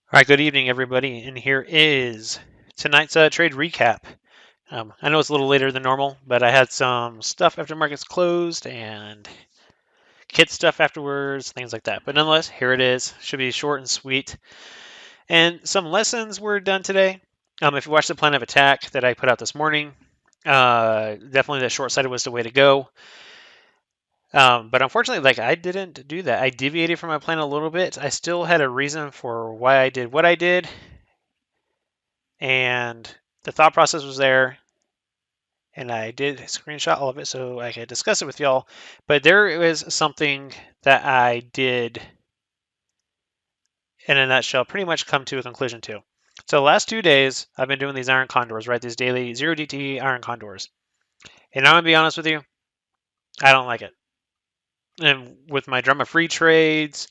All right, good evening, everybody, and here is tonight's trade recap. I know it's a little later than normal, but I had some stuff after markets closed and kit stuff afterwards, things like that. But nonetheless, here it is. Should be short and sweet. And some lessons were done today. If you watch the plan of attack that I put out this morning, definitely the short sighted was the way to go. But unfortunately, I didn't do that. I deviated from my plan a little bit. I still had a reason for why I did what I did, and the thought process was there, and I did screenshot all of it so I could discuss it with y'all. But there was something that I did, in a nutshell, pretty much come to a conclusion to. So the last 2 days, I've been doing these iron condors, right? These daily 0 DTE iron condors. And I'm going to be honest with you, I don't like it. And with my drama free trades,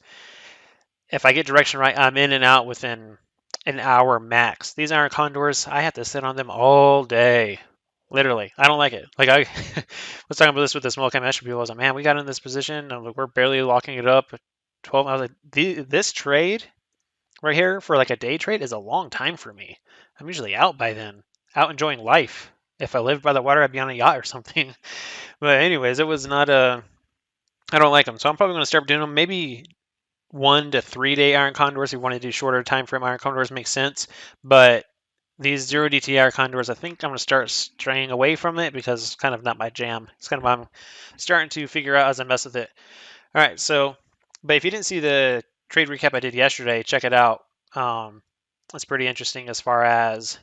if I get direction right, I'm in and out within an hour max. These iron condors, I have to sit on them all day. Literally, I don't like it. I was talking about this with the small cap master people. I was like, man, we got in this position, and we're barely locking it up. 12. I was like, this trade right here for like a day trade is a long time for me. I'm usually out by then, out enjoying life. If I lived by the water, I'd be on a yacht or something. But anyways, it was not a. I don't like them, so I'm probably going to start doing them. Maybe 1 to 3 day iron condors. If you want to do shorter time frame iron condors, makes sense. But these 0 DTR condors, I think I'm going to start straying away from it because it's kind of not my jam. It's kind of I'm starting to figure out as I mess with it. All right, so, but if you didn't see the trade recap I did yesterday, check it out. It's pretty interesting as far as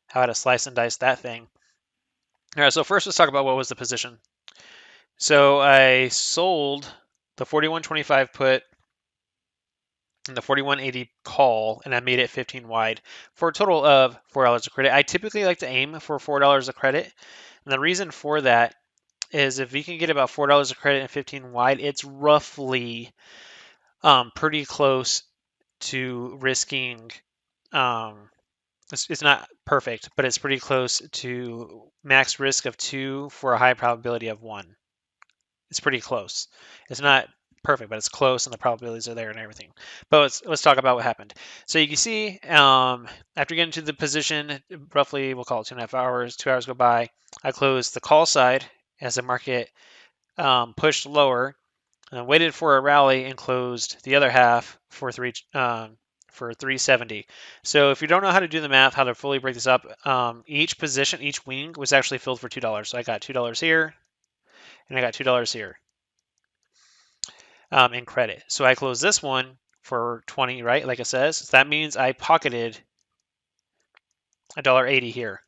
how to slice and dice that thing. All right, so first let's talk about what was the position. So I sold the 41.25 put and the 41.80 call, and I made it 15 wide for a total of $4 of credit. I typically like to aim for $4 of credit, and the reason for that is if you can get about $4 of credit and 15 wide, it's roughly pretty close to risking. It's not perfect, but it's pretty close to max risk of 2 for a high probability of 1. It's pretty close. It's not perfect, but it's close, and the probabilities are there and everything. But let's talk about what happened. So you can see after getting to the position, roughly we'll call it 2.5 hours. 2 hours go by. I closed the call side as the market pushed lower, waited for a rally, and closed the other half for 370. So if you don't know how to do the math, how to fully break this up, each position, each wing was actually filled for $2. So I got $2 here, and I got $2 here in credit. So I closed this one for 20, right? Like it says. So that means I pocketed $1.80 here.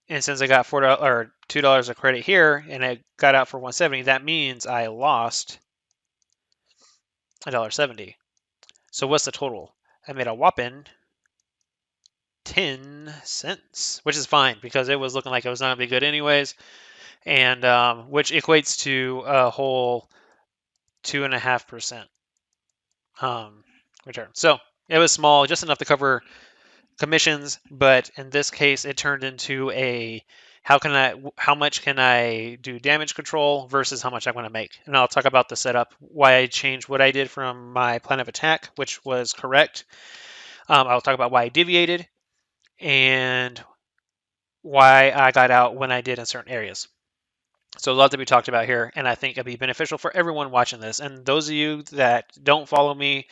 And since I got $4 or $2 of credit here, and I got out for 170, that means I lost $1.70. So what's the total? I made a whopping 10 cents, which is fine because it was looking like it was not going to be good anyways, and which equates to a whole 2.5% return. So it was small, just enough to cover commissions, but in this case, it turned into a how much can I do damage control versus how much I'm going to make. And I'll talk about the setup, why I changed what I did from my plan of attack, which was correct. I'll talk about why I deviated and why I got out when I did in certain areas. So a lot to be talked about here, and I think it'll be beneficial for everyone watching this. And those of you that don't follow me,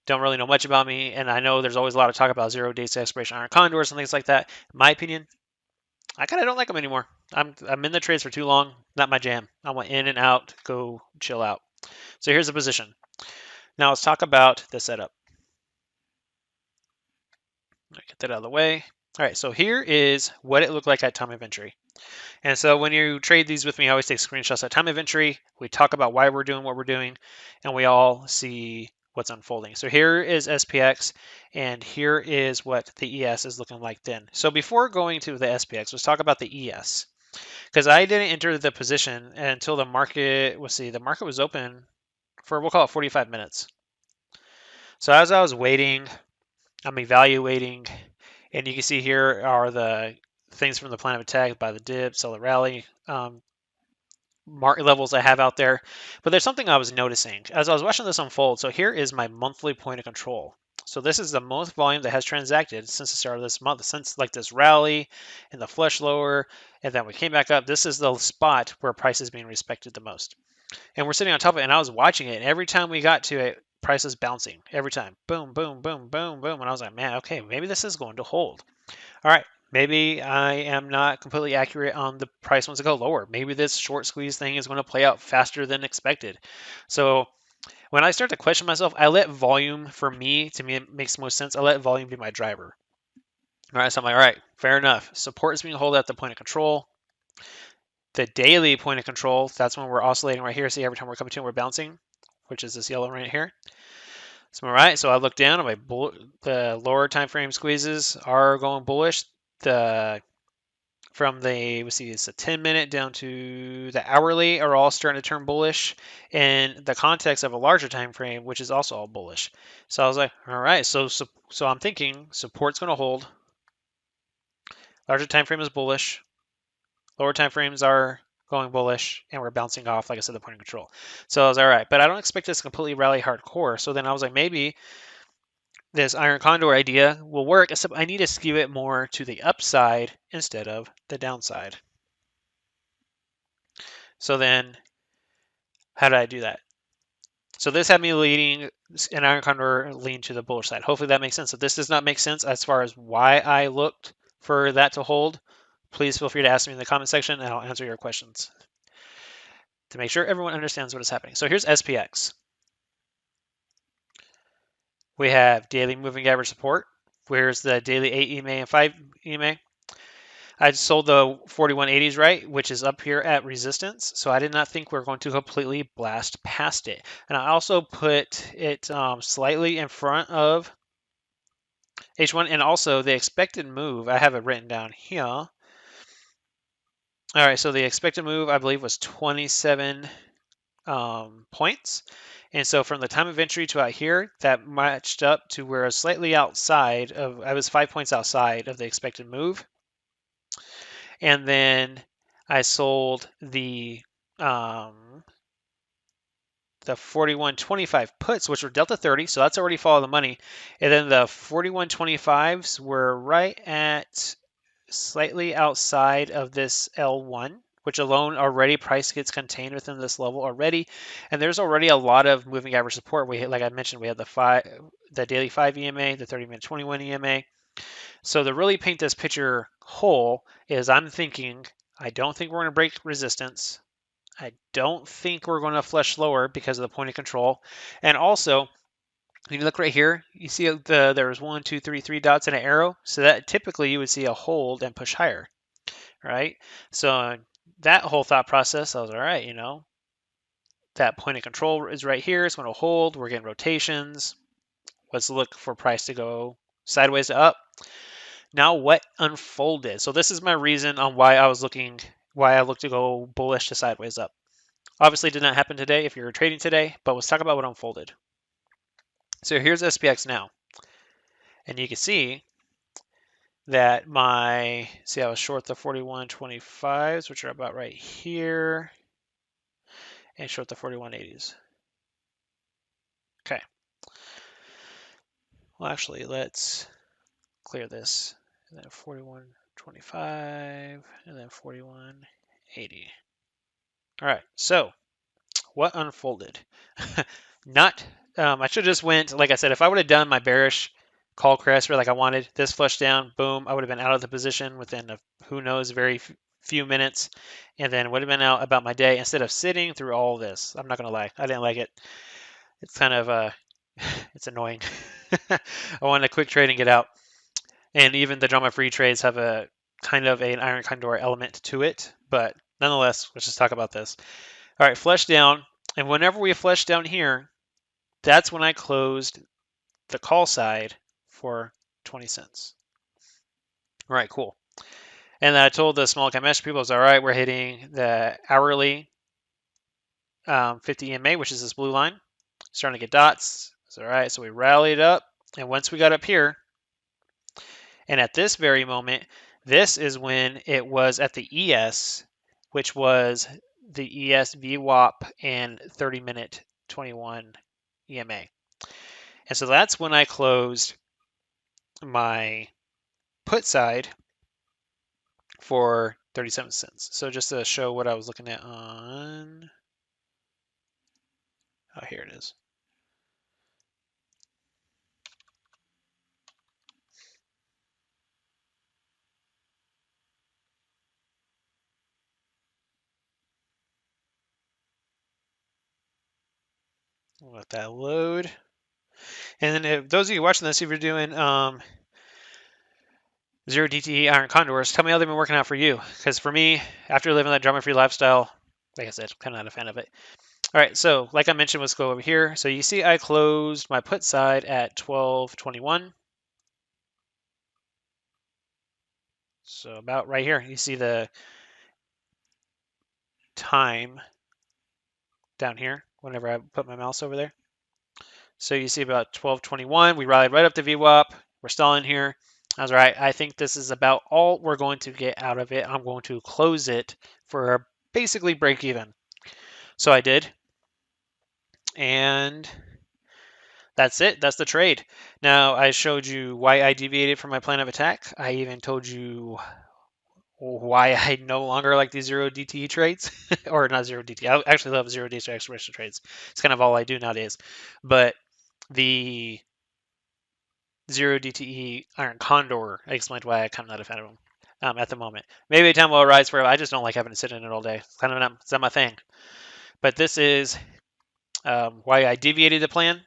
don't really know much about me, and I know there's always a lot of talk about 0 days to expiration iron condors and things like that. In my opinion, I kind of don't like them anymore. I'm in the trades for too long. Not my jam. I want in and out, go chill out. So here's the position. Now let's talk about the setup. Get that out of the way. All right, so here is what it looked like at time of entry. And so when you trade these with me, I always take screenshots at time of entry. We talk about why we're doing what we're doing, and we all see what's unfolding. So here is SPX, and here is what the ES is looking like then. So before going to the SPX, let's talk about the ES. Because I didn't enter the position until the market, the market was open for, we'll call it 45 minutes. So as I was waiting, I'm evaluating, and you can see here are the things from the plan of attack by the dip, sell the rally, market levels I have out there. But there's something I was noticing as I was watching this unfold. So here is my monthly point of control. So this is the most volume that has transacted since the start of this month, since like this rally and the flush lower, and then we came back up. This is the spot where price is being respected the most. And we're sitting on top of it, and I was watching it, and every time we got to it, price is bouncing. Every time. Boom, boom, boom, boom, boom. And I was like, man, okay, maybe this is going to hold. All right, maybe I am not completely accurate on the price wants to go lower. Maybe this short squeeze thing is going to play out faster than expected. So when I start to question myself, I let volume, to me, it makes most sense. I let volume be my driver. All right, so I'm like, all right, fair enough. Support is being held at the point of control. The daily point of control, that's when we're oscillating right here. See, every time we're coming to, we're bouncing, which is this yellow right here. So, all right, so I look down, the lower time frame squeezes are going bullish. From the, we see it's a 10-minute down to the hourly are all starting to turn bullish in the context of a larger time frame, which is also all bullish. So I was like, all right, so I'm thinking support's going to hold. Larger time frame is bullish. Lower time frames are going bullish, and we're bouncing off, like I said, the point of control. So I was all right, but I don't expect this to completely rally hardcore. So then I was like, maybe this iron condor idea will work, except I need to skew it more to the upside instead of the downside. So then how did I do that? So this had me leading an iron condor lean to the bullish side. Hopefully that makes sense. If this does not make sense as far as why I looked for that to hold, please feel free to ask me in the comment section and I'll answer your questions to make sure everyone understands what is happening. So here's SPX. We have daily moving average support. Where's the daily 8 EMA and 5 EMA? I sold the 4180s right, which is up here at resistance. So I did not think we were going to completely blast past it. And I also put it slightly in front of H1 and also the expected move. I have it written down here. All right, so the expected move, I believe, was 27 points. And so from the time of entry to out here, that matched up to where I was slightly outside of, I was 5 points outside of the expected move. And then I sold the 4125 puts, which were delta 30, so that's already follow the money. And then the 4125s were right at slightly outside of this L1, which alone already price gets contained within this level already. And there's already a lot of moving average support. We like I mentioned, we had the daily 5 EMA, the 30-minute 21 EMA. So to really paint this picture whole is I'm thinking, I don't think we're going to break resistance. I don't think we're going to flush lower because of the point of control. And also, when you look right here, you see there's 1, 2, 3, 3 dots and an arrow. So that typically you would see a hold and push higher, right? So that whole thought process, I was all right, that point of control is right here. It's going to hold. We're getting rotations. Let's look for price to go sideways to up. Now what unfolded? So this is my reason on why I looked to go bullish to sideways up. Obviously did not happen today if you're trading today, but let's talk about what unfolded. So here's SPX now. And you can see that I was short the 4125s, which are about right here, and short the 4180s. Okay. Well, actually, let's clear this. And then 4125, and then 4180. All right, so what unfolded? I should have just went, like I said, if I would have done my bearish call crest like I wanted, this flush down, boom, I would have been out of the position within who knows, very few minutes, and then would have been out about my day instead of sitting through all this. I'm not going to lie, I didn't like it. It's kind of, it's annoying. I wanted a quick trade and get out. And even the drama-free trades have a kind of an iron condor element to it, but nonetheless, let's just talk about this. All right, flush down, and whenever we flush down here, that's when I closed the call side for 20 cents. All right, cool. And then I told the small cap master people, I was all right, we're hitting the hourly 50 EMA, which is this blue line. Starting to get dots. It's all right, so we rallied up, and once we got up here, and at this very moment, this is when it was at the ES, which was the ES VWAP and 30-minute 21 EMA. And so that's when I closed my put side for 37 cents. So just to show what I was looking at on, oh, here it is. Let that load. And then if those of you watching this, if you're doing zero DTE iron condors, tell me how they've been working out for you. Because for me, after living that drama-free lifestyle, like I said, kind of not a fan of it. All right, so like I mentioned, let's go over here. So you see I closed my put side at 12.21. So about right here, you see the time down here whenever I put my mouse over there. So you see about 12.21, we rallied right up to VWAP. We're still in here. I was right. I think this is about all we're going to get out of it. I'm going to close it for basically break even. So I did. And that's it. That's the trade. Now, I showed you why I deviated from my plan of attack. I even told you why I no longer like these zero DTE trades, or not zero DTE. I actually love zero DTE expiration trades. It's kind of all I do nowadays. But the zero DTE Iron Condor, I explained why I'm kind of not a fan of them at the moment. Maybe a time will arise where I just don't like having to sit in it all day. It's kind of not my thing. But this is why I deviated the plan.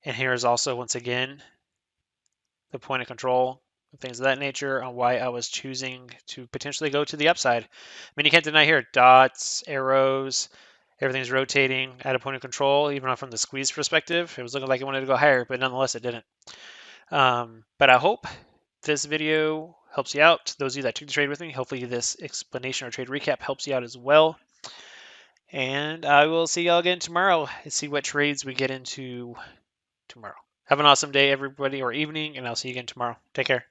And here is also, once again, the point of control, things of that nature, on why I was choosing to potentially go to the upside. I mean, you can't deny here, dots, arrows, everything's rotating at a point of control, even from the squeeze perspective. It was looking like it wanted to go higher, but nonetheless, it didn't. But I hope this video helps you out. Those of you that took the trade with me, hopefully this explanation or trade recap helps you out as well. And I will see y'all again tomorrow and see what trades we get into tomorrow. Have an awesome day, everybody, or evening, and I'll see you again tomorrow. Take care.